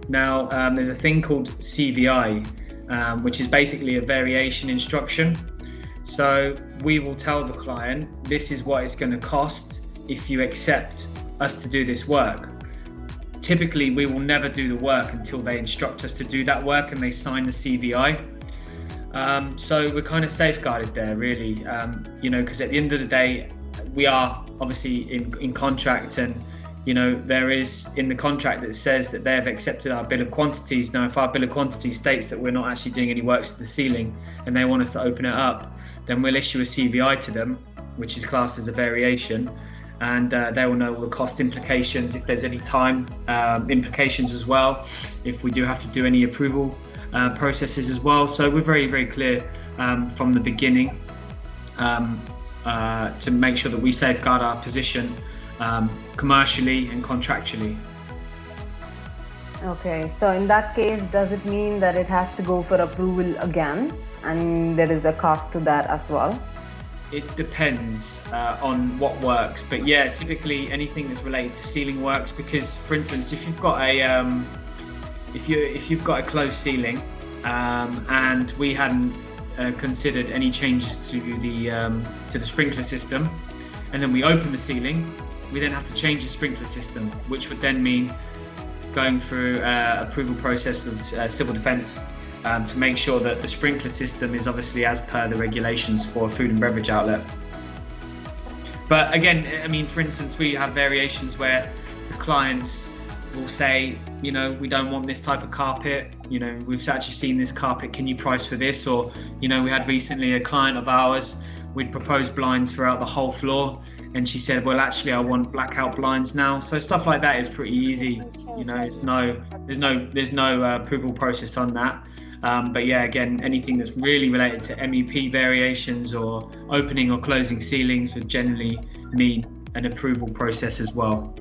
Now, there's a thing called CVI, which is basically a variation instruction. So we will tell the client, this is what it's going to cost if you accept us to do this work. Typically, we will never do the work until they instruct us to do that work and they sign the CVI. So we're kind of safeguarded there, really, because at the end of the day, we are obviously in contract, and there is in the contract that says that they have accepted our bill of quantities. Now, if our bill of quantities states that we're not actually doing any works to the ceiling and they want us to open it up, then we'll issue a CVI to them, which is classed as a variation, and they will know all the cost implications, if there's any time implications as well, if we do have to do any approval processes as well. So we're very, very clear from the beginning to make sure that we safeguard our position commercially and contractually. Okay, so in that case, does it mean that it has to go for approval again, and there is a cost to that as well? It depends on what works, but yeah, typically anything that's related to ceiling works, because for instance, if you've got a if you've got a closed ceiling and we hadn't considered any changes to the sprinkler system, and then we open the ceiling, we then have to change the sprinkler system, which would then mean going through approval process with civil defence to make sure that the sprinkler system is obviously as per the regulations for a food and beverage outlet. But again, I mean, for instance, we have variations where the clients will say, we don't want this type of carpet, we've actually seen this carpet, can you price for this? Or, we had recently a client of ours, we'd proposed blinds throughout the whole floor, and she said, well, actually I want blackout blinds now. So stuff like that is pretty easy. There's no approval process on that. But yeah, again, anything that's really related to MEP variations or opening or closing ceilings would generally mean an approval process as well.